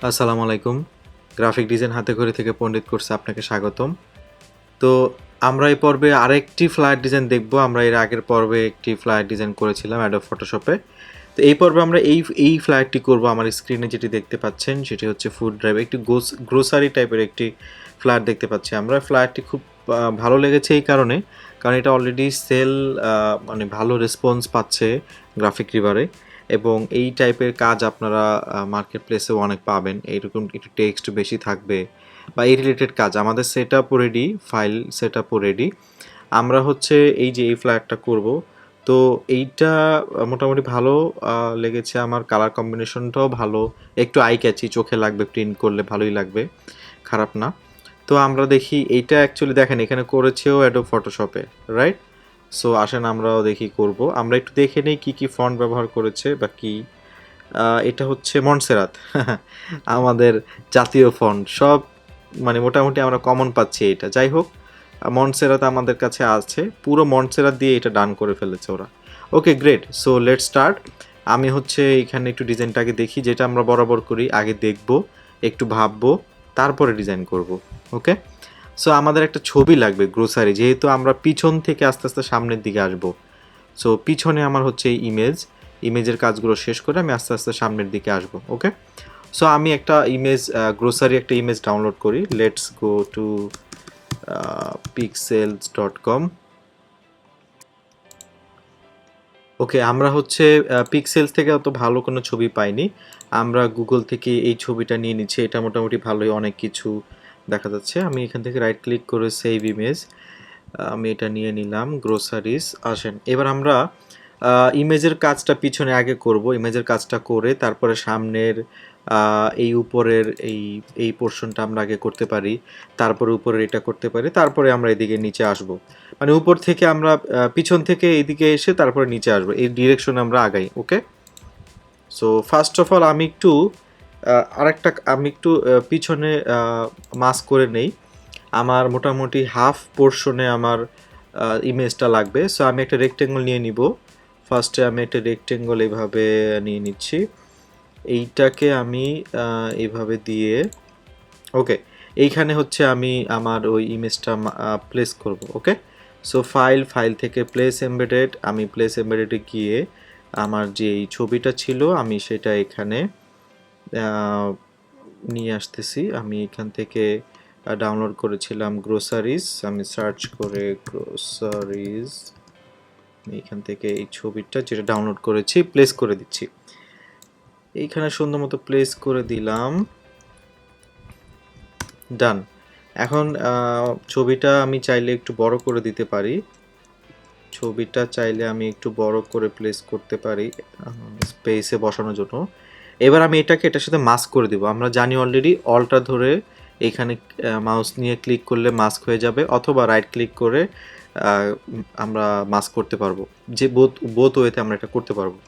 আসসালামু আলাইকুম। Graphic design হাতেখড়ি থেকে পণ্ডিত কোর্সে আপনাকে স্বাগতম। তো আমরা এই পর্বে আরেকটি ফ্লায়ার ডিজাইন দেখব। আমরা এর আগের পর্বে একটি ফ্লায়ার ডিজাইন করেছিলাম অ্যাডোব ফটোশপে। তো এই পর্বে আমরা এই ফ্লায়ারটি করব। আমার স্ক্রিনে যেটি দেখতে পাচ্ছেন সেটি হচ্ছে ফুড ড্রাইভ, একটি গ্রোসারি টাইপের একটি ফ্লায়ার দেখতে পাচ্ছি আমরা। ফ্লায়ারটি খুব ভালো লেগেছে এই কারণে, কারণ এটা অলরেডি সেল মানে ভালো রেসপন্স পাচ্ছে গ্রাফিক রিভারে, এবং এই টাইপের কাজ আপনারা মার্কেট প্লেসেও অনেক পাবেন। এইরকম একটু টেক্সট বেশি থাকবে বা এই রিলেটেড কাজ। আমাদের সেট আপও রেডি, ফাইল সেট আপও রেডি। আমরা হচ্ছে এই যে এই ফ্ল্যাটটা করব, তো এইটা মোটামুটি ভালো লেগেছে আমার। কালার কম্বিনেশনটাও ভালো, একটু আই ক্যাচি, চোখে লাগবে, প্রিন্ট করলে ভালোই লাগবে, খারাপ না। তো আমরা দেখি এইটা অ্যাকচুয়ালি দেখেন এখানে করেছেও অ্যাডোব ফটোশপে, রাইট? সো আসেন আমরাও দেখি করব। আমরা একটু দেখে নেই কী কী ফন্ট ব্যবহার করেছে বা কী। এটা হচ্ছে মন্টসেরাত আমাদের জাতীয় ফন্ট। সব মানে মোটামুটি আমরা কমন পাচ্ছি এটা। যাই হোক, মন্টসেরাত আমাদের কাছে আছে, পুরো মন্টসেরাত দিয়ে এটা ডান করে ফেলেছে ওরা। ওকে, গ্রেট। So let's start. আমি হচ্ছে এখানে একটু ডিজাইনটাকে দেখি, যেটা আমরা বরাবর করি, আগে দেখব, একটু ভাববো, তারপরে ডিজাইন করব। ওকে, সো আমাদের একটা ছবি লাগবে গ্রোসারি, যেহেতু আমরা পিছন থেকে আস্তে আস্তে সামনের দিকে আসব। সো পিছনে আমার হচ্ছে এই ইমেজের কাজগুলো শেষ করে আমি আস্তে আস্তে সামনের দিকে আসব। ওকে, সো আমি একটা ইমেজ, গ্রোসারি একটা ইমেজ ডাউনলোড করি। Let's go to pixels.com। ওকে, আমরা হচ্ছে পিক্সেলস থেকে অত ভালো কোনো ছবি পাইনি, আমরা গুগল থেকে এই ছবিটা নিয়ে নিচ্ছি। এটা মোটামুটি ভালোই, অনেক কিছু দেখা যাচ্ছে। আমি এখান থেকে রাইট ক্লিক করে সেভ ইমেজ, আমি এটা নিয়ে নিলাম, গ্রোসারিজ। আসেন এবার আমরা ইমেজের কাজটা পিছনে আগে করব। ইমেজের কাজটা করে তারপরে সামনের এই উপরের এই পোর্শনটা আমরা আগে করতে পারি, তারপরে উপরের এটা করতে পারি, তারপরে আমরা এদিকে নিচে আসব। মানে উপর থেকে আমরা পিছন থেকে এইদিকে এসে তারপরে নিচে আসবো, এই ডিরেকশনে আমরা আগাই। ওকে, সো ফার্স্ট অফ অল আমি একটু পিছনে মাস্ক করে নেই। আমার মোটামুটি হাফ পোর্শনে আমার ইমেজটা লাগবে। সো আমি একটা রেক্টেঙ্গল নিয়ে নিব। ফার্স্টে আমি একটা রেক্টেঙ্গল এভাবে নিয়ে নিচ্ছি। এইটাকে আমি এইভাবে দিয়ে, ওকে, এইখানে হচ্ছে আমি আমার ওই ইমেজটা প্লেস করব। ওকে, সো ফাইল থেকে প্লেস এমবেডেড, আমি প্লেস এমবেডেডে গিয়ে আমার যে এই ছবিটা ছিল আমি সেটা এখানে নিয়ে আসতেছি। আমি এখান থেকে ডাউনলোড করেছিলাম গ্রোসারিজ, আমি সার্চ করে গ্রোসারিজ এখান থেকে এই ছবিটা যেটা ডাউনলোড করেছি প্লেস করে দিচ্ছি। এইখানে সুন্দর মতো প্লেস করে দিলাম, ডান। এখন ছবিটা আমি চাইলে একটু বড় করে দিতে পারি, ছবিটা চাইলে আমি একটু বড় করে প্লেস করতে পারি স্পেসে বসানোর জন্য। এবার আমি এটার সাথে মাস্ক করে দিব। আমরা জানি অলরেডি অলটা ধরে এখানে মাউস নিয়ে ক্লিক করলে মাস্ক হয়ে যাবে, অথবা রাইট ক্লিক করে আমরা মাস্ক করতে পারবো। যে বোথ ওয়েতে আমরা এটা করতে পারবো।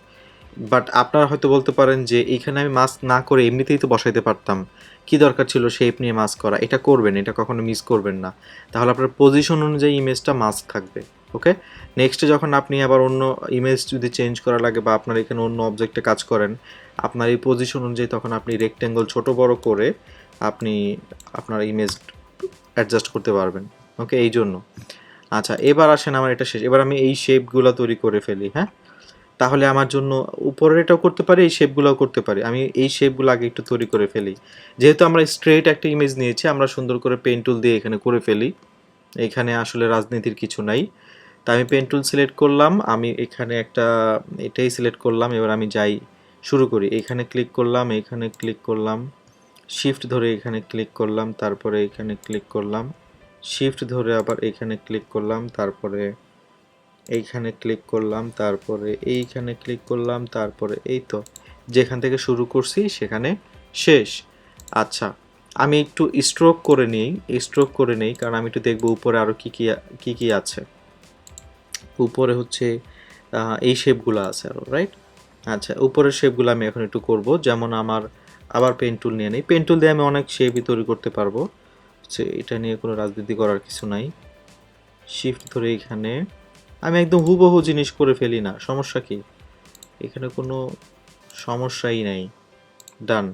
বাট আপনারা হয়তো বলতে পারেন যে এইখানে আমি মাস্ক না করে এমনিতেই তো বসাইতে পারতাম, কি দরকার ছিল শেপ নিয়ে মাস্ক করা। এটা করবেন, এটা কখনো মিস করবেন না, তাহলে আপনার পজিশন অনুযায়ী ইমেজটা মাস্ক থাকবে। ওকে, নেক্সটে যখন আপনি আবার অন্য ইমেজ যদি চেঞ্জ করা লাগে বা আপনার এখানে অন্য অবজেক্টে কাজ করেন, আপনার এই পজিশন অনুযায়ী তখন আপনি রেক্টেঙ্গল ছোট বড় করে আপনি আপনার ইমেজ অ্যাডজাস্ট করতে পারবেন। ওকে, এই জন্য। আচ্ছা, এবার আসেন আমার এটা শেষ। এবার আমি এই শেপগুলো তৈরি করে ফেলি। হ্যাঁ, তাহলে আমার জন্য উপরের এটাও করতে পারি, এই শেপগুলোও করতে পারি। আমি এই শেপগুলো আগে একটু তৈরি করে ফেলি। যেহেতু আমরা স্ট্রেট একটা ইমেজ নিয়েছি, আমরা সুন্দর করে পেন টুল দিয়ে এখানে করে ফেলি। এখানে আসলে রাজনীতির কিছু নাই। তা আমি পেন টুল সিলেক্ট করলাম, আমি এখানে এটাই সিলেক্ট করলাম। এবার আমি যাই, শুরু করি। এখানে ক্লিক করলাম, এখানে ক্লিক করলাম, শিফট ধরে এখানে ক্লিক করলাম, তারপরে এখানে ক্লিক করলাম, শিফট ধরে আবার এখানে ক্লিক করলাম, তারপরে এইখানে ক্লিক করলাম, তারপরে এইখানে ক্লিক করলাম, তারপরে এই তো যেখান থেকে শুরু করছি সেখানে শেষ। আচ্ছা, আমি একটু স্ট্রোক করে নেই, কারণ আমি একটু দেখবো উপরে আরও কী কী আছে। উপরে হচ্ছে এই শেপগুলো আছে আরও, রাইট? আচ্ছা, উপরের শেপগুলো আমি এখন একটু করব। যেমন আমার আবার পেন টুল নিয়ে নিই, পেন টুল দিয়ে আমি অনেক শেপই তৈরি করতে পারবো। এটা নিয়ে কোনো রাজনীতি করার কিছু নাই। শিফট ধরে এইখানে আমি একদম হুবহু জিনিস করে ফেলি না, সমস্যা কি? এখানে কোনো সমস্যাই নাই। ডান।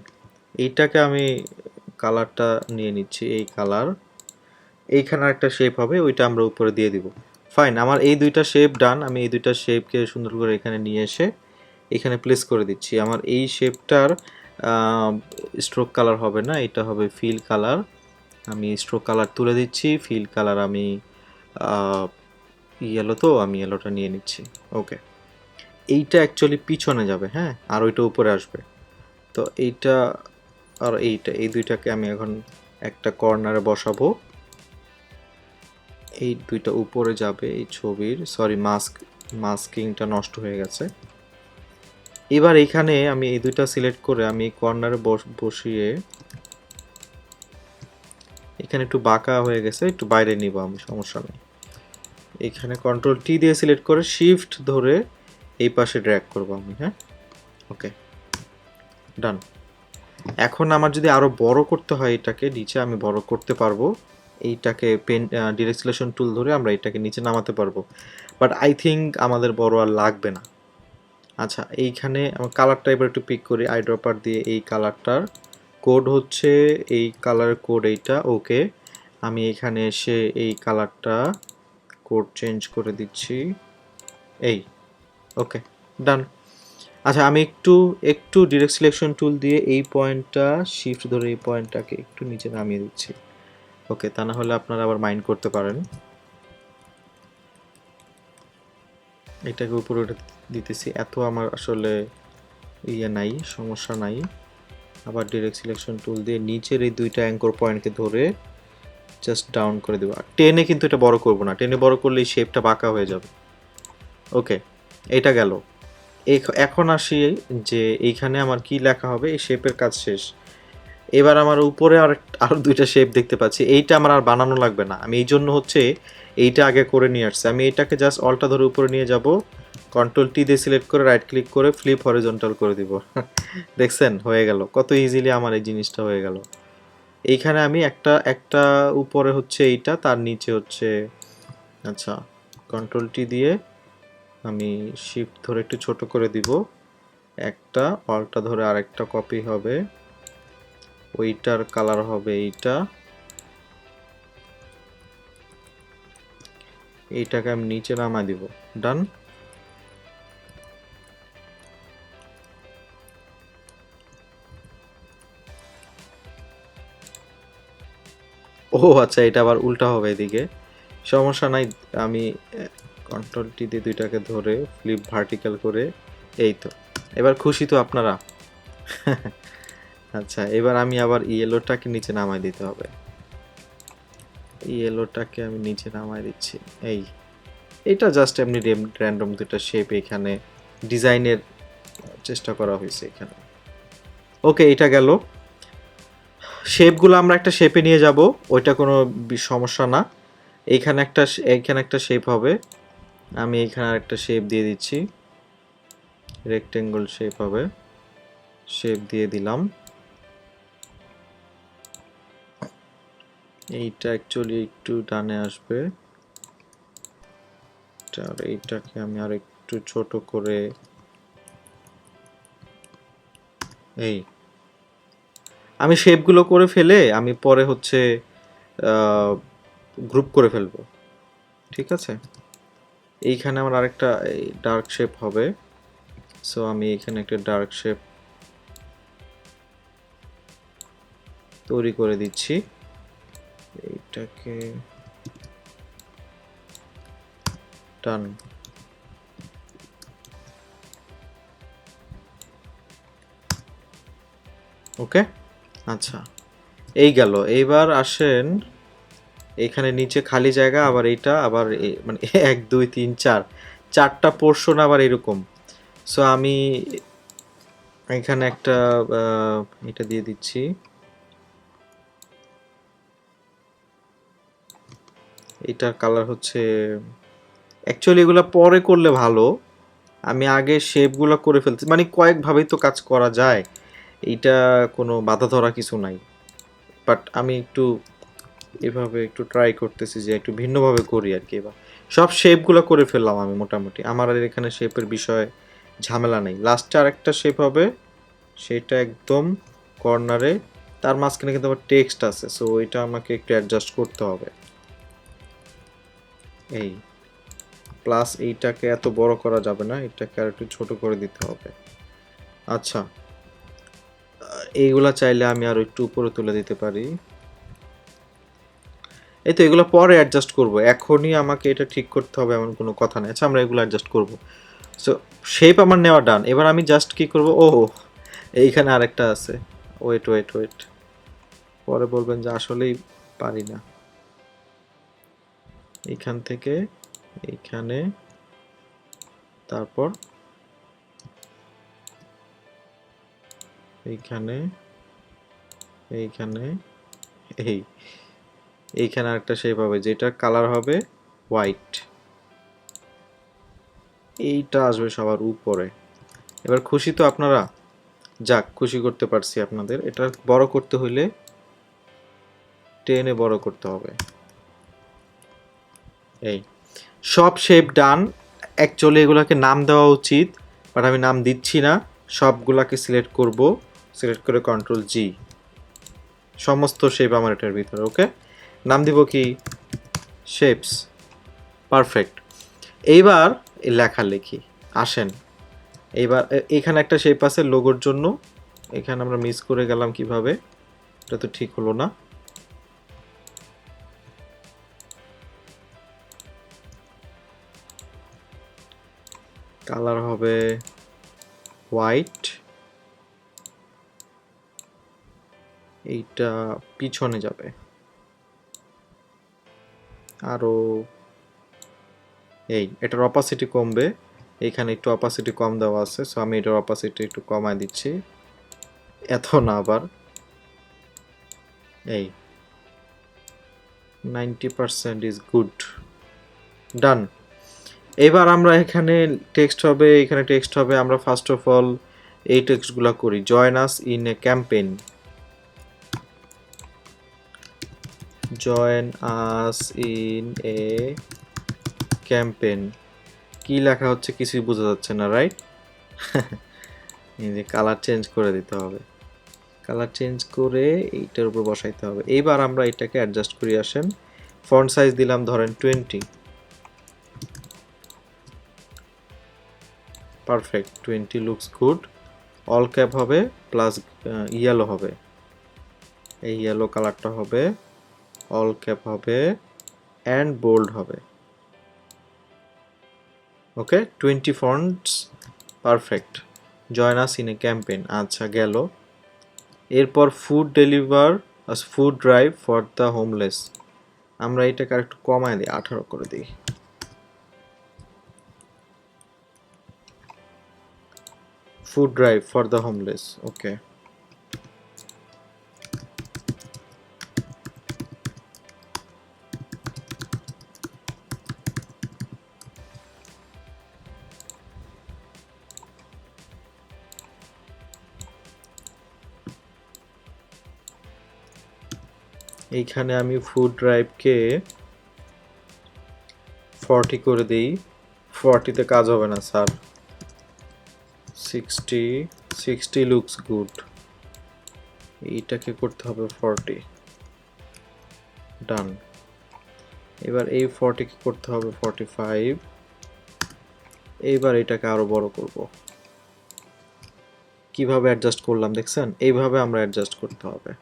এইটাকে আমি কালারটা নিয়ে নিচ্ছি, এই কালার। এইখানে একটা শেপ হবে, ওইটা আমরা উপরে দিয়ে দিব। ফাইন, আমার এই দুইটা শেপ ডান। আমি এই দুইটা শেপকে সুন্দর করে এখানে নিয়ে এসে এখানে প্লেস করে দিচ্ছি। আমার এই শেপটার স্ট্রোক কালার হবে না, এটা হবে ফিল কালার। আমি স্ট্রোক কালার তুলে দিচ্ছি, ফিল কালার আমি ইয়েলো, তো আমি ইয়েলোটা নিয়ে নিচ্ছি। ওকে, এইটা অ্যাকচুয়ালি পিছনে যাবে, হ্যাঁ, আর ওইটা উপরে আসবে। তো এইটা আর এইটা, এই দুইটাকে আমি এখন একটা কর্নারে বসাবো। এই দুইটা উপরে যাবে এই ছবির, সরি মাস্কিংটা নষ্ট হয়ে গেছে। এবার এখানে আমি এই দুইটা সিলেক্ট করে আমি কর্নারে বসিয়ে, এখানে একটু বাঁকা হয়ে গেছে, একটু বাইরে নিব আমি, সমস্যা নেই। এখানে কন্ট্রোল টি দিয়ে সিলেক্ট করে শিফট ধরে এই পাশে ড্র্যাগ করব আমি, হ্যাঁ। ওকে, ডান। এখন আমার যদি আরো বড় করতে হয় এটাকে নিচে, আমি বড় করতে পারবো। এইটাকে পেন ডিরেক্ট সিলেকশন টুল ধরে আমরা এটাকে নিচে নামাতে পারবো, বাট আই থিঙ্ক আমাদের বড় আর লাগবে না। আচ্ছা, এইখানে আমার কালারটা এবার একটু পিক করি আইড্রপার দিয়ে। এই কালারটার কোড হচ্ছে এই কালারের কোড এইটা। ওকে, আমি এখানে এসে এই কালারটা কোড চেঞ্জ করে দিচ্ছি, এই। ওকে, ডান। আচ্ছা, আমি একটু একটু ডিরেক্ট সিলেকশন টুল দিয়ে এই পয়েন্টটা শিফট ধরে এই পয়েন্টটাকে একটু নিচে নামিয়ে দিচ্ছি। ওকে, তা না হলে আপনারা আবার মাইন্ড করতে পারেন। এটাকে উপরে দিতেছি, এত আমার আসলে ইয়ে নাই, সমস্যা নাই। আবার ডিরেক্ট সিলেকশন টুল দিয়ে নিচের এই দুইটা অ্যাঙ্কর পয়েন্টকে ধরে জাস্ট ডাউন করে দেবো। আর টেনে কিন্তু এটা বড় করব না, টেনে বড় করলে এই শেপটা বাঁকা হয়ে যাবে। ওকে, এটা গেল। এখন আসি যে এইখানে আমার কি লেখা হবে, এই শেপের কাজ শেষ। এবার আমার উপরে আরো দুইটা শেপ দেখতে পাচ্ছি, এইটা আমার আর বানানো লাগবে না। আমি এই জন্য হচ্ছে এইটা আগে করে নিয়ে আসছি। আমি এইটাকে জাস্ট অল্টা ধরে উপরে নিয়ে যাব, কন্ট্রোল টি দিয়ে সিলেক্ট করে রাইট ক্লিক করে ফ্লিপ হরিজন্টাল করে দিব। দেখছেন, হয়ে গেল, কত ইজিলি আমার এই জিনিসটা হয়ে গেল। এইখানে আমি একটা একটা উপরে হচ্ছে এইটা, তার নিচে হচ্ছে, আচ্ছা, কন্ট্রোল টি দিয়ে আমি শিফট ধরে একটু ছোট করে দিব, একটা অল্টা ধরে আরেকটা কপি হবে, ওইটার কালার হবে এইটা। এইটাকে আমি নিচে নামাই দিব, ডান। ও আচ্ছা, এটা আবার উল্টা হবে এদিকে, সমস্যা নাই। আমি কন্ট্রোল টি দিয়ে দুইটাকে ধরে ফ্লিপ ভার্টিক্যাল করে, এই তো। এবার খুশি তো আপনারা? আচ্ছা, এবার আমি আবার ইয়েলোটাকে নিচে নামাই দিতে হবে। ইয়েলোটাকে আমি নিচে নামাই দিচ্ছি, এই। এটা জাস্ট এমনি র্যান্ডম দুটো শেপ এখানে ডিজাইনের চেষ্টা করা হয়েছে এখানে। ওকে, এটা গেল। শেপগুলো আমরা একটা শেপে নিয়ে যাব, ওইটা কোনো সমস্যা না। এইখানে একটা শেপ হবে, আমি এইখানে একটা শেপ দিয়ে দিচ্ছি, রেক্টেঙ্গল শেপ হবে, শেপ দিয়ে দিলাম। এইটা অ্যাকচুয়ালি একটু ডানে আসবে, আর এইটাকে আমি আর একটু ছোট করে, এই। আমি শেপগুলো করে ফেলে আমি পরে হচ্ছে গ্রুপ করে ফেলবো, ঠিক আছে। এইখানে আমার আরেকটা ডার্ক শেপ হবে, সো আমি এখানে একটা ডার্ক শেপ তৈরি করে দিচ্ছি। এইটাকে টান, ওকে। আচ্ছা, এই গেল। এইবার আসেন, এখানে নিচে খালি জায়গা, আবার এইটা আবার মানে 1 2 3 4 চারটা পোর্শন আবার এরকম। সো আমি এখানে একটা এটা দিয়ে দিচ্ছি, এটার কালার হচ্ছে, অ্যাকচুয়ালি এগুলো পরে করলে ভালো, আমি আগে শেপগুলো করে ফেলছি, মানে কয়েকভাবেই তো কাজ করা যায়, এইটা কোনো বাধা ধরা কিছু নাই। বাট আমি একটু এভাবে একটু ট্রাই করতেছি যে একটু ভিন্নভাবে করি আর কি। এবার সব শেপগুলো করে ফেললাম আমি মোটামুটি, আমার আর এখানে শেপের বিষয়ে ঝামেলা নেই। লাস্টে আরেকটা শেপ হবে, সেটা একদম কর্নারে, তার মাঝখানে কিন্তু আবার টেক্সট আছে, সো ওইটা আমাকে একটু অ্যাডজাস্ট করতে হবে। এই প্লাস এইটাকে এত বড় করা যাবে না, এটাকে আর একটু ছোট করে দিতে হবে। আচ্ছা, এইগুলা চাইলে আমি আরো একটু উপরে তুলে দিতে পারি। এই তো এগুলো পরে অ্যাডজাস্ট করব, এখনই আমাকে এটা ঠিক করতে হবে এমন কোনো কথা নেই। আচ্ছা আমরা এগুলো অ্যাডজাস্ট করব। সো শেপ আমার নেওয়া ডান, এবার আমি জাস্ট কি করব, ও এইখানে আরেকটা আছে, ওয়েট ওয়েট ওয়েট, পরে বলবেন যে আসলেই পারি না। এইখান থেকে এইখানে, তারপর এইখানে, এইখানে, এইখানে আরেকটা শেপ হবে যেটার কালার হবে হোয়াইট, এইটা আসবে সবার উপরে। এবার খুশি তো আপনারা? যাক, খুশি করতে পারছি আপনাদের। এটা বড় করতে হইলে টেনে বড় করতে হবে। এই সব শেপ ডান। অ্যাকচুয়ালি এগুলাকে নাম দেওয়া উচিত, বাট আমি নাম দিচ্ছি না। সবগুলাকে সিলেক্ট করব, সিলেক্ট করে কন্ট্রোল জি, সমস্ত শেপ আমার এটার ভিতরে। ওকে, নাম দিব কি, শেপস। পারফেক্ট। এইবার লেখালেখি আসেন। এইবার এখানে একটা শেপ আছে লোগোর জন্য, এখানে আমরা মিস করে গেলাম কিভাবে, এটা তো ঠিক হলো না। কালার হবে হোয়াইট, এইটা পিছনে যাবে আরো, এটার অপাসিটি কমবে, এইখানে একটু অপাসিটি কম দেওয়া আছে, সো আমি এটার অপাসিটি একটু কমায় দিচ্ছি, এত না আবার, 90% ইজ গুড, ডান। এবার আমরা এখানে টেক্সট হবে, এখানে টেক্সট হবে, আমরা ফার্স্ট অফ অল এই টেক্সটগুলো করি, join us in a campaign, join us in a campaign. কি লেখা হচ্ছে কিছুই বোঝা যাচ্ছে না, রাইট? এই যে কালার চেঞ্জ করে দিতে হবে, কালার চেঞ্জ করে এইটার উপর বসাইতে হবে। এইবার আমরা এটাকে অ্যাডজাস্ট করি, আসেন। ফন্ট সাইজ দিলাম ধরেন 20, perfect, 20 looks good. All cap হবে, প্লাস ইয়েলো হবে, এই ইয়েলো কালারটা হবে, অল ক্যাপ হবে অ্যান্ড বোল্ড হবে। Okay, 20 fonts, perfect. Join us in a campaign, আচ্ছা গেল। এরপর food deliver, food drive for the homeless, আমরা এটাকে আর একটু কমায় দিই, 18 করে দিই। Food drive for the homeless, okay. এইখানে আমি ফুড ড্রাইভকে 40 করে দিই, 40-তে কাজ হবে না স্যার, 60 লুকস গুড, এইটাকে করতে হবে 40, ডান। এবার এই 40-কে করতে হবে 45, এইবার এটাকে আরো বড় করব। কিভাবে অ্যাডজাস্ট করলাম দেখছেন? এইভাবে আমরা অ্যাডজাস্ট করতে হবে।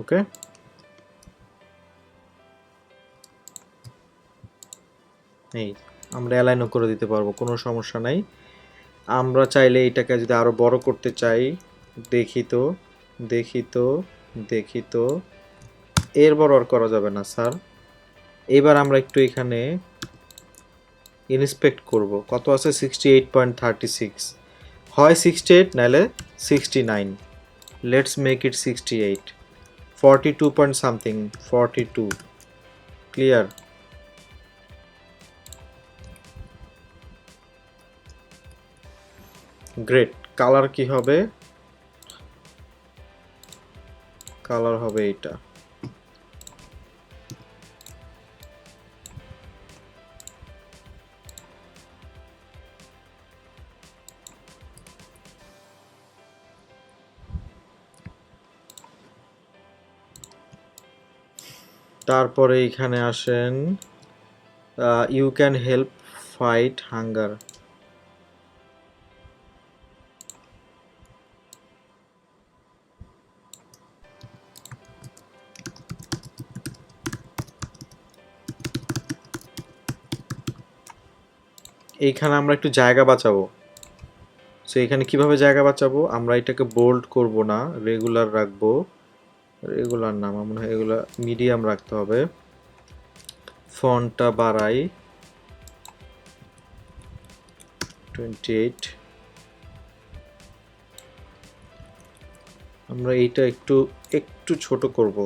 ওকে, এই আমরা অ্যালাইনও করে দিতে পারবো, কোনো সমস্যা নাই। আমরা চাইলে এটাকে যদি আরো বড় করতে চাই, দেখি তো, দেখি তো, দেখি তো, এর বড় আর করা যাবে না স্যার। এবার আমরা একটু এখানে ইন্সপেক্ট করব, কত আছে, 68.36, হয় 68 নাহলে 69, let's make it 68, 42 point something, 42, clear. Great. Colour কি হবে, কালার হবে এটা, তারপরে এখানে আসেন, you can help fight hunger. এইখানে আমরা একটু জায়গা বাঁচাবো। সো এখানে কিভাবে জায়গা বাঁচাবো, আমরা এটাকে বোল্ড করব না, রেগুলার রাখবো। রেগুলার না, আমার মনে হয় এগুলা মিডিয়াম রাখতে হবে। ফন্টটা বাড়াই 28। আমরা এইটা একটু একটু ছোট করব।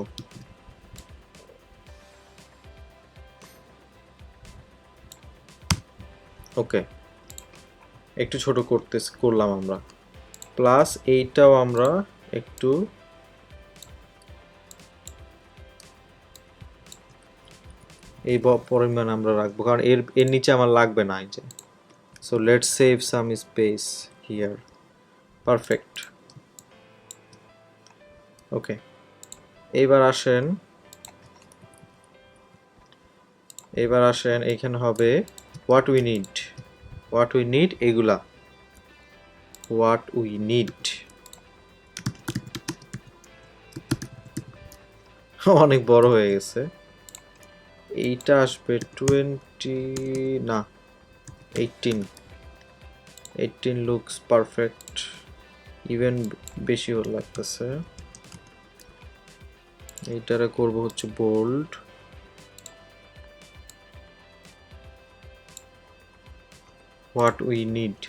ওকে, একটু ছোট করলাম আমরা। প্লাস এইটাও আমরা একটু এই পরিমাণ আমরা রাখবো, কারণ এর নিচে আমার লাগবে না এই যে। So let's save some space here. Perfect. Okay, এইবার আসেন এইখানে হবে হোয়াট উই নিড, এগুলা হোয়াট উই নিড। অনেক বড় হয়ে গেছে। এইটা আসবে 20 না 18 লুকস পারফেক্ট, ইভেন বেশি লাগতেছে। এইটারে করব হচ্ছে বোল্ড। What we need.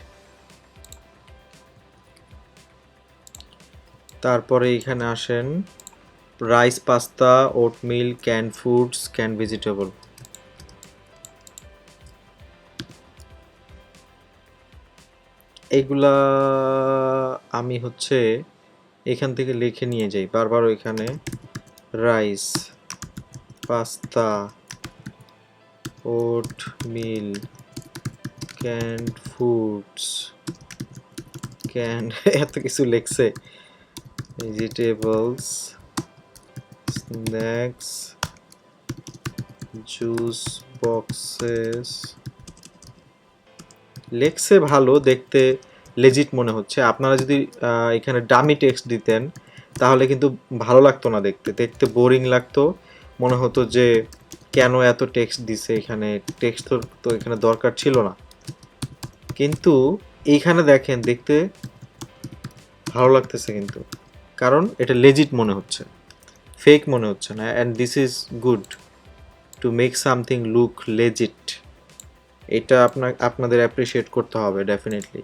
তারপরে এখানে আসেন rice, pasta, oatmeal, can foods, can vegetable. এইগুলা আমি হচ্ছে এখান থেকে লিখে নিয়ে যাই বারবার। ওইখানে রাইস, পাস্তা, ওটমিল, ক্যান্ড ফুডস, এত কিছু লেখছে। Vegetables, snacks, juice boxes. লেখছে ভালো, দেখতে লেজিট মনে হচ্ছে। আপনারা যদি এখানে ডামি টেক্সট দিতেন তাহলে কিন্তু ভালো লাগতো না, দেখতে বোরিং লাগতো। মনে হতো যে কেন এত টেক্সট দিছে এখানে, টেক্সট তো এখানে দরকার ছিল না। কিন্তু এইখানে দেখেন দেখতে ভালো লাগতেছে কিন্তু, কারণ এটা লেজিট মনে হচ্ছে, ফেক মনে হচ্ছে না। And this is good to make something look legit. এটা আপনাদের অ্যাপ্রিসিয়েট করতে হবে ডেফিনেটলি।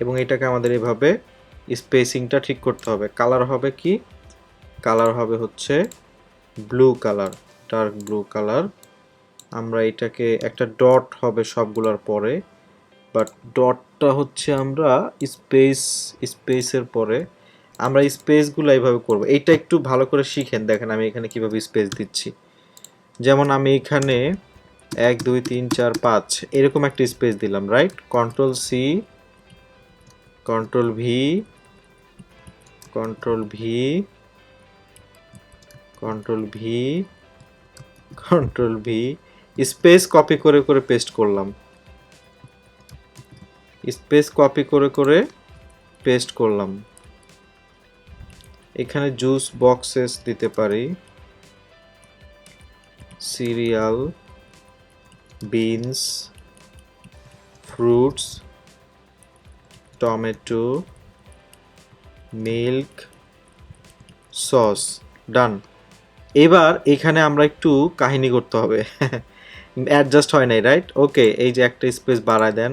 এবং এটাকে আমাদের এভাবে স্পেসিংটা ঠিক করতে হবে। কালার হবে কি, কালার হবে হচ্ছে blue colour, dark blue colour. আমরা এটাকে একটা ডট হবে সবগুলোর পরে, বাট ডটটা হচ্ছে আমরা স্পেসের পরে আমরা স্পেসগুলো এইভাবে করব। এইটা একটু ভালো করে শিখেন, দেখেন আমি এখানে কিভাবে স্পেস দিচ্ছি। যেমন আমি এখানে 1 2 3 4 5 এরকম একটা স্পেস দিলাম, right? Control C, control V, control V, control V, control V, space copy করে করে পেস্ট করলাম, স্পেস কপি করে করে পেস্ট করলাম। এখানে জুস বক্সেস দিতে পারি, cereal, beans, fruits, tomato, milk, sauce. Done. এবার এখানে আমরা একটু কাহিনী করতে হবে। অ্যাডজাস্ট হয় নাই, রাইট? ওকে, এই যে একটা স্পেস বাড়ায় দেন,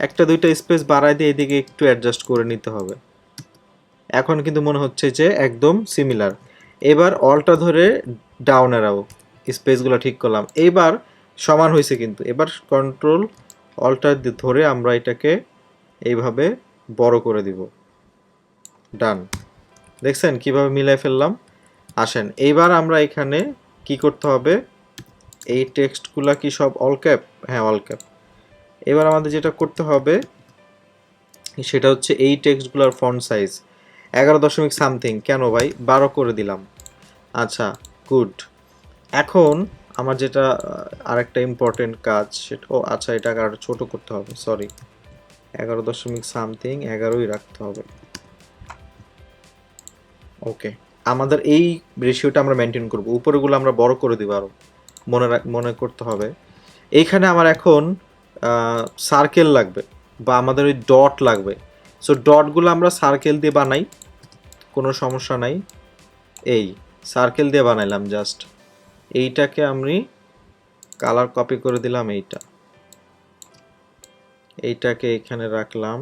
একটা দুইটা স্পেস বাড়ায় দিয়ে এদিকে একটু অ্যাডজাস্ট করে নিতে হবে। এখন কিন্তু মনে হচ্ছে যে একদম সিমিলার। এবার অলটা ধরে ডাউন এরাও স্পেসগুলো ঠিক করলাম, এবার সমান হয়েছে। কিন্তু এবার কন্ট্রোল অলটা ধরে আমরা এটাকে এইভাবে বড় করে দিব। ডান। দেখছেন কিভাবে মিলাই ফেললাম? আসেন এইবার আমরা এখানে কি করতে হবে, এই টেক্সটগুলা কি সব অল ক্যাপ? হ্যাঁ, অল ক্যাপ। এবার আমাদের যেটা করতে হবে সেটা হচ্ছে এই টেক্সটগুলোর ফন্ট সাইজ 11 দশমিক সামথিং। কেন ভাই 12 করে দিলাম? আচ্ছা, গুড। এখন আমার যেটা আরেকটা ইম্পর্টেন্ট কাজ সেটা, ও আচ্ছা, এটাকে আরো ছোট করতে হবে, সরি, 11 দশমিক সামথিং 11ই রাখতে হবে। ওকে, আমাদের এই রেশিওটা আমরা মেনটেন করব, উপরেগুলো আমরা বড় করে দিব আরো, মনে করতে হবে। এইখানে আমার এখন সার্কেল লাগবে বা আমাদের ওই ডট লাগবে। সো ডটগুলো আমরা সার্কেল দিয়ে বানাই, কোনো সমস্যা নাই। এই সার্কেল দিয়ে বানাইলাম জাস্ট। এইটাকে আমি কালার কপি করে দিলাম, এইটাকে এখানে রাখলাম।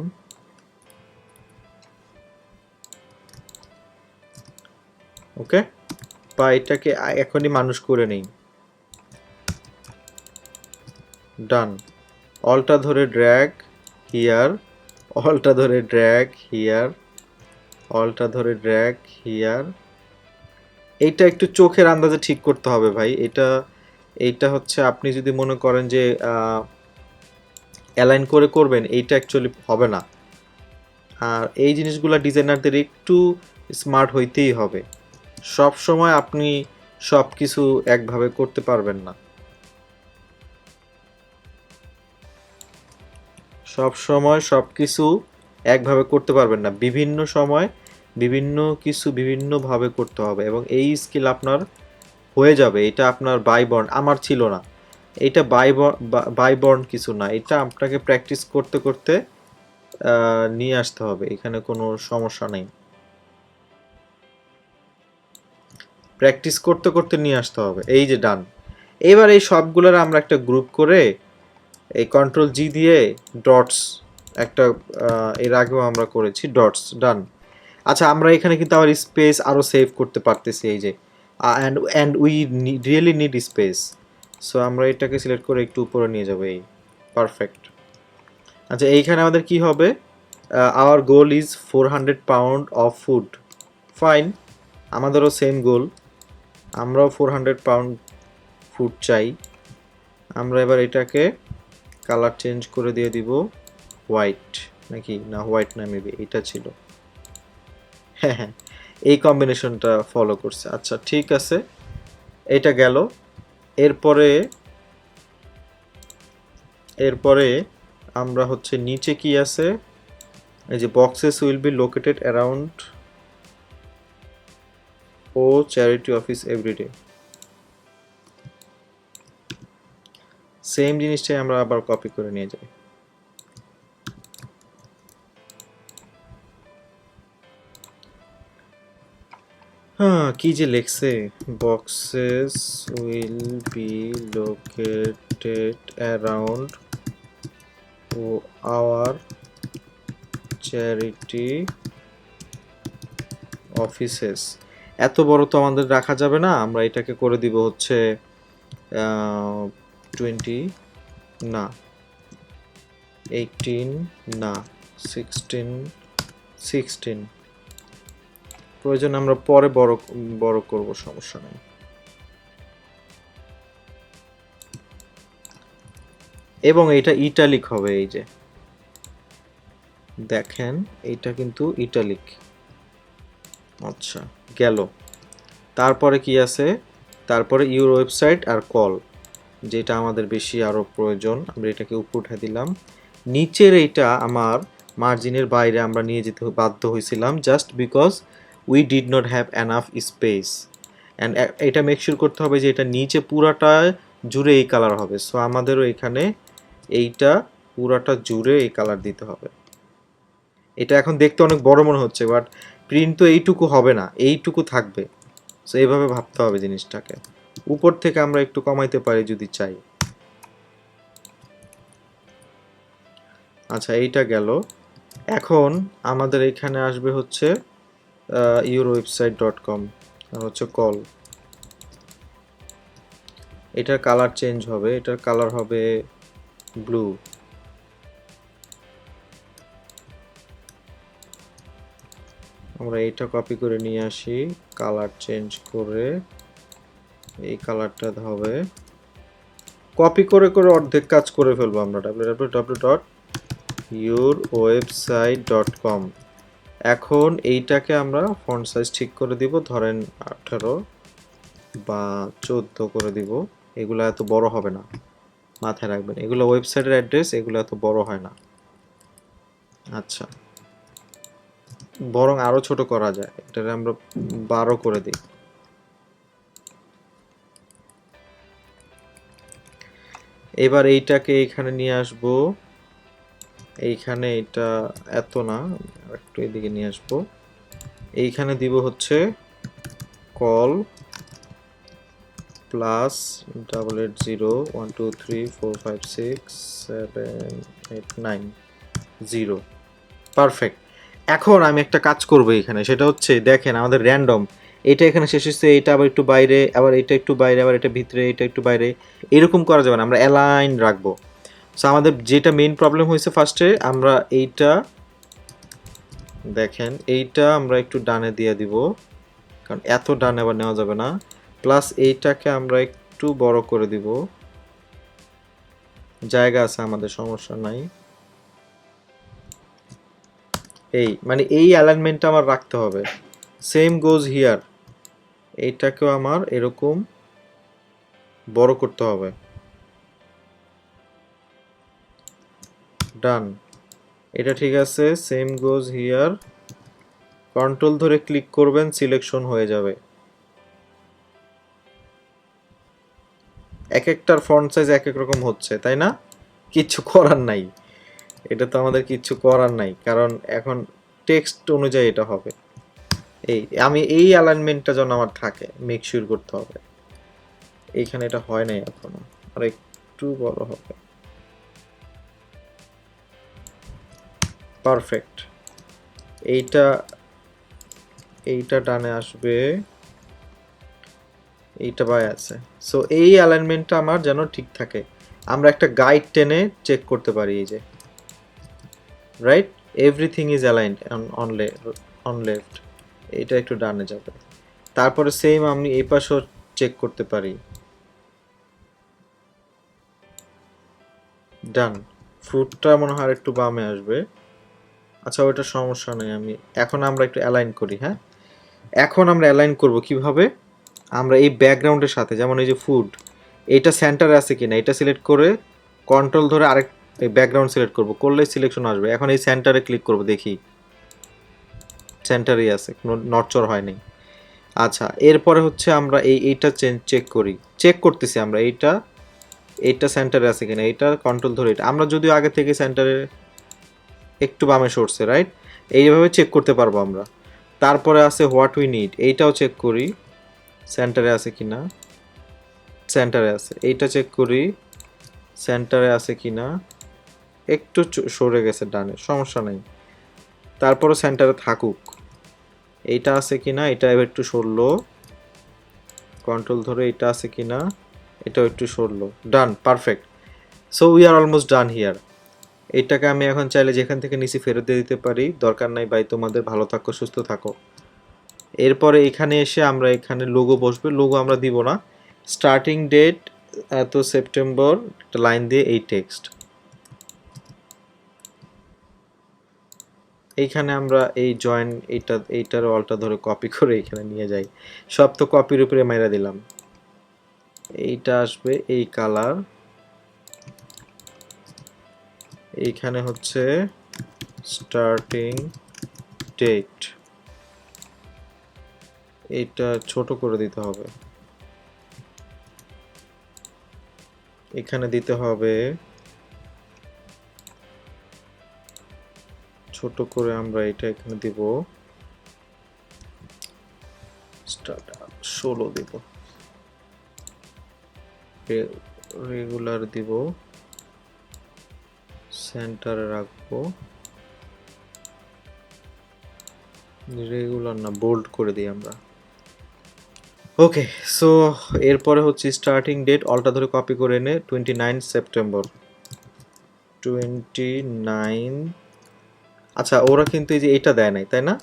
ওকে, বা এটাকে এখনই মানুষ করে নেই। ডান। অলটা ধরে ড্র্যাগ হিয়ার, অলটা ধরে ড্র্যাগ হিয়ার, অলটা ধরে ড্র্যাগ হিয়ার। এইটা একটু চোখের আন্দাজে ঠিক করতে হবে ভাই। এইটা হচ্ছে আপনি যদি মনে করেন যে অ্যালাইন করে করবেন, এইটা অ্যাকচুয়ালি হবে না। আর এই জিনিসগুলো ডিজাইনারদের একটু স্মার্ট হইতেই হবে। সব সময় আপনি সব কিছু একভাবে করতে পারবেন না। সব সময় সব কিছু একভাবে করতে পারবেন না, বিভিন্ন সময় বিভিন্ন কিছু বিভিন্নভাবে করতে হবে, এবং এই স্কিল আপনার হয়ে যাবে। এটা আপনার বাইবর্ন, আমার ছিল না। এটা বাইবর্ন কিছু না, এটা আপনাকে প্র্যাকটিস করতে করতে নিয়ে আসতে হবে, এখানে কোনো সমস্যা নেই। প্র্যাকটিস করতে করতে নিয়ে আসতে হবে। এই যে ডান। এবার এই সবগুলোর আমরা একটা গ্রুপ করে এই কন্ট্রোল জি দিয়ে ডটস একটা, এর আগেও আমরা করেছি ডটস, ডান। আচ্ছা, আমরা এখানে কিন্তু আবার স্পেস আরও সেভ করতে পারতেছি, এই যে and we really need space. So আমরা এটাকে সিলেক্ট করে একটু উপরে নিয়ে যাবো, এই পারফেক্ট। আচ্ছা, এইখানে আমাদের কি হবে, hour goal is 400 pound of food. Fine, আমাদেরও সেম গোল, আমরাও 400 পাউন্ড ফুড চাই। আমরা এবার এটাকে কালার চেঞ্জ করে দিয়ে দিব হোয়াইট, নাকি না হোয়াইট না, মেবি এটা ছিল, হ্যাঁ হ্যাঁ, এই কম্বিনেশনটা ফলো করছে। আচ্ছা ঠিক আছে, এটা গেল। এরপরে এরপরে আমরা হচ্ছে নিচে কি আছে, এই যে boxes will be located around ও চ্যারিটি অফিস এভরিডে, সেম জিনিসটাই আমরা আবার কপি করে নিয়ে যাই। হ্যাঁ, কি যে লেখছে, boxes will be located around ও আওয়ার চ্যারিটি অফিসেস। এত বড় তো আমাদের রাখা যাবে না, আমরা এটাকে করে দিব হচ্ছে 20 না, 18 না, 16 প্রয়োজন আমরা পরে বড় করব, সমস্যা নেই। এবং এটা ইটালিক হবে, এই যে দেখেন এইটা কিন্তু ইটালিক। আচ্ছা গেল। তারপরে কি আছে, তারপরে ইউর ওয়েবসাইট আর কল, যেটা আমাদের বেশি আরও প্রয়োজন, আমরা এটাকে উপরে উঠে দিলাম। নিচের এইটা আমার মার্জিনের বাইরে আমরা নিয়ে যেতে বাধ্য হয়েছিলাম, just because we did not have enough space. And এটা মেকশিওর করতে হবে যে এটা নিচে পুরাটা জুড়ে এই কালার হবে। সো আমাদেরও এখানে এইটা পুরাটা জুড়ে এই কালার দিতে হবে। এটা এখন দেখতে অনেক বড় মনে হচ্ছে, বাট প্রিন্ট তো এইটুকু হবে না, এইটুকু থাকবে। সো এইভাবে ভাবতে হবে জিনিসটাকে। উপর থেকে আমরা একটু কমাইতে পারি যদি চাই। আচ্ছা এইটা গেল। এখন আমাদের এখানে আসবে হচ্ছে yourwebsite.com, আর হচ্ছে কল। এটার কালার চেঞ্জ হবে, এটার কালার হবে ব্লু। আমরা এইটা কপি করে নিয়ে আসি, কালার চেঞ্জ করে এই কালারটা হবে। কপি করে করে অর্ধেক কাজ করে ফেলবো আমরা। www.yourwebsite.com। এখন এইটাকে আমরা ফন্ট সাইজ ঠিক করে দিব, ধরেন 18। বা 14 করে দিব। এগুলো এত বড় হবে না, মাথায় রাখবেন। এগুলো ওয়েবসাইটের অ্যাড্রেস, এগুলো এত বড় হয় না। আচ্ছা, বরং আরো ছোট করা যায়, এটাকে আমরা 12 করে দিই। এবার এইটাকে এখানে নিয়ে আসবো, এইখানে এটা এত না, একটু এদিকে নিয়ে আসবো। এইখানে দিব হচ্ছে কল প্লাস 880123456789 পারফেক্ট। এখন আমি একটা কাজ করব এখানে, সেটা হচ্ছে দেখেন আমাদের র্যান্ডম, এটা এখানে শেষ হচ্ছে, এটা আবার একটু বাইরে, আবার এটা একটু বাইরে, আবার এটা ভিতরে, এটা একটু বাইরে, এরকম করা যাবে না, আমরা অ্যালাইন রাখবো। সো আমাদের যেটা মেইন প্রবলেম হয়েছে ফার্স্টে, আমরা এইটা দেখেন, এইটা আমরা একটু ডানে দিয়ে দিব, কারণ এত ডানে আবার নেওয়া যাবে না। প্লাস এইটাকে আমরা একটু বড় করে দিব, জায়গা আছে আমাদের, সমস্যা নাই। এই মানে এই অ্যালাইনমেন্টটা আমার রাখতে হবে। সেম গোজ হিয়ার, এইটাকেও আমার এরকম বড় করতে হবে। ডান, এটা ঠিক আছে। সেম গোজ হিয়ার, কন্ট্রোল ধরে ক্লিক করবেন, সিলেকশন হয়ে যাবে। এক একটার ফন্ট সাইজ এক এক রকম হচ্ছে, তাই না? কিচ্ছু করার নাই, এটা তো আমাদের কিচ্ছু করার নাই, কারণ এখন টেক্সট অনুযায়ী এটা হবে। আমি এই অ্যালাইনমেন্টটা যেন আমার থাকে, মেক শিওর করতে হবে। এইখানে এটা হয় নাই এখনো, আর একটু বড় হবে। পারফেক্ট। এইটা এইটা ডানে আসবে, এইটা বাই আছে। সো এই অ্যালাইনমেন্টটা আমার যেন ঠিক থাকে। আমরা একটা গাইড টেনে চেক করতে পারি, এই যে right, everything is aligned on left. এইটা একটু ডানে যাবে। তারপরে সেম আমি এই পাশেও চেক করতে পারি। ডান। ফ্রুটটা মনে হয় একটু বামে আসবে। আচ্ছা, ওইটা সমস্যা নেই। এখন আমরা একটু অ্যালাইন করি। হ্যাঁ, এখন আমরা অ্যালাইন করব কিভাবে? আমরা এই ব্যাকগ্রাউন্ডের সাথে, যেমন এই যে ফুড, এইটা সেন্টারে আছে কিনা এটা সিলেক্ট করে কন্ট্রোল ধরে আরেক ব্যাকগ্রাউন্ড সিলেক্ট করব, করলেই সিলেকশন আসবে। এখন এই সেন্টারে ক্লিক করব, দেখি সেন্টারেই আছে, কোনো নড়চড় হয়নি। আচ্ছা, এরপরে হচ্ছে আমরা এইটা চেক করি, চেক করতেছি আমরা এইটা সেন্টারে আছে কিনা, এইটা কন্ট্রোল ধরে, এটা আমরা যদিও আগে থেকে সেন্টারে একটু বামে সরছে, রাইট? এইভাবে চেক করতে পারবো আমরা। তারপরে আছে হোয়াট উই নিড, এইটাও চেক করি সেন্টারে আছে কিনা। সেন্টারে আছে, এইটা চেক করি সেন্টারে আছে কিনা। একটু সরে গেছে ডানে, সমস্যা নেই, তারপরে সেন্টারে থাকুক। এইটা আছে কিনা, এটা এবার একটু সরলো, কন্ট্রোল ধরে এটা আছে কিনা, এটাও একটু সরলো। Done, perfect. So we are almost done here. এইটাকে আমি এখন চাইলে যেখান থেকে নিচে ফেরত দিয়ে দিতে পারি, দরকার নাই ভাই, তোমাদের ভালো থাকো, সুস্থ থাকো। এরপরে এখানে এসে আমরা এখানে লোগো বসবে, লোগো আমরা দিব না, স্টার্টিং ডেট এত সেপ্টেম্বর, একটা লাইন দিয়ে এই টেক্সট। এইখানে আমরা এই জয়েন, এইটার অলটা ধরে কপি করে এখানে নিয়ে যাই, সব তো কপির উপরে মাইরা দিলাম। এইটা আসবে এই কালার, এইখানে হচ্ছে স্টার্টিং ডেট, এটা ছোট করে দিতে হবে, এখানে দিতে হবে ছোট করে, আমরা এটা এখানে দিব 16 দিব, রেগুলার দিব, সেন্টারে রাখবো, রেগুলার না, বোল্ড করে দিই আমরা। ওকে, সো এরপরে হচ্ছে স্টার্টিং ডেট, অলটা ধরে কপি করে এনে 29 সেপ্টেম্বর 29। আচ্ছা, ওরা কিন্তু এই যে এটা দেয় নাই, তাই না?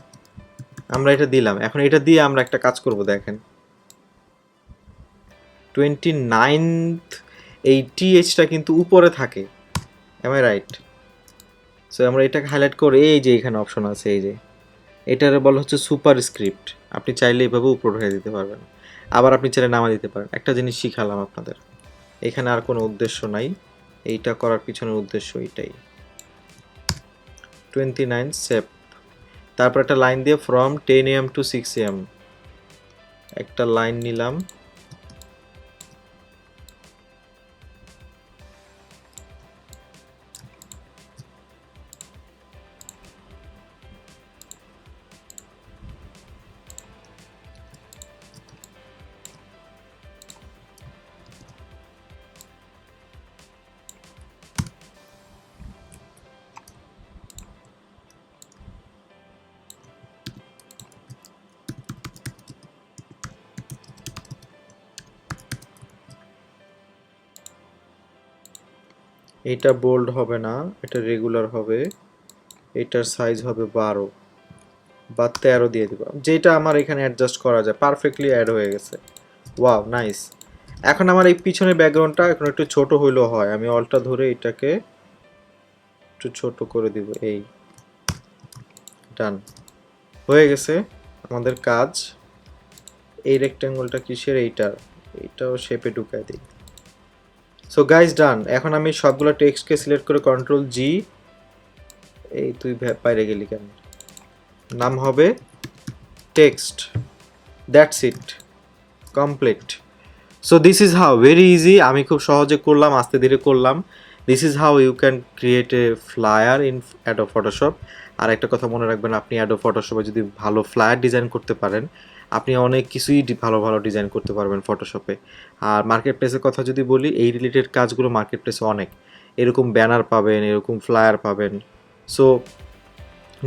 আমরা এটা দিলাম, এখন এটা দিয়ে আমরা একটা কাজ করব, দেখেন 29th, এই টিএইচটা কিন্তু উপরে থাকে, এম আই রাইট? সো আমরা এটাকে হাইলাইট করে, এই যে এখানে অপশন আছে, এই যে এটারে বলা হচ্ছে সুপার স্ক্রিপ্ট, আপনি চাইলে এইভাবে উপর হয়ে দিতে পারবেন। আবার আপনি চাইলে নামা দিতে পারেন। একটা জিনিস শিখালাম আপনাদের, এখানে আর কোনো উদ্দেশ্য নাই, এইটা করার পিছনের উদ্দেশ্য এইটাই। 29 সেভ। তারপর একটা লাইন দিয়ে ফ্রম 10 AM to 6 AM একটা লাইন নিলাম। এটা বোল্ড হবে না, এটা রেগুলার হবে, এটার সাইজ হবে 12 বা 13 দিয়ে দিব, যেটা আমার এখানে অ্যাডজাস্ট করা যায়। পারফেক্টলি অ্যাড হয়ে গেছে। Wow, nice. এখন আমার এই পিছনের ব্যাকগ্রাউন্ডটা এখন একটু ছোট হইলেও হয়, আমি অলটা ধরে এটাকে একটু ছোট করে দিব। এই ডান হয়ে গেছে আমাদের কাজ। এই রেক্ট্যাঙ্গলটা কিসের? এইটাও শেপে ঢুকায় দিই। সো গাইস ডান। এখন আমি সবগুলো টেক্সটকে সিলেক্ট করে কন্ট্রোল জি। এই তুই বাইরে গেলি কেন? নাম হবে text. That's it, complete. So this is how, very easy. আমি খুব সহজে করলাম, আস্তে ধীরে করলাম। This is how you can create a flyer in Adobe Photoshop. আর একটা কথা মনে রাখবেন, আপনি অ্যাডোব ফটোশপে যদি ভালো ফ্লায়ার ডিজাইন করতে পারেন, আপনি অনেক কিছুই ভালো ভালো ডিজাইন করতে পারবেন ফটোশপে। আর মার্কেট প্লেসের কথা যদি বলি, এই রিলেটেড কাজগুলো মার্কেট প্লেসে অনেক, এরকম ব্যানার পাবেন, এরকম ফ্লায়ার পাবেন। সো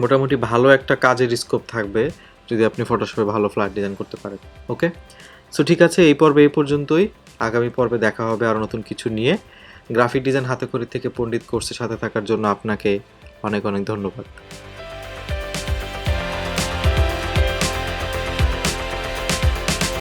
মোটামুটি ভালো একটা কাজের স্কোপ থাকবে যদি আপনি ফটোশপে ভালো ফ্লায়ার ডিজাইন করতে পারেন। ওকে, সো ঠিক আছে, এই পর্বে এই পর্যন্তই। আগামী পর্বে দেখা হবে আরও নতুন কিছু নিয়ে। গ্রাফিক ডিজাইন হাতে খড়ি থেকে পণ্ডিত কোর্সের সাথে থাকার জন্য আপনাকে অনেক অনেক ধন্যবাদ।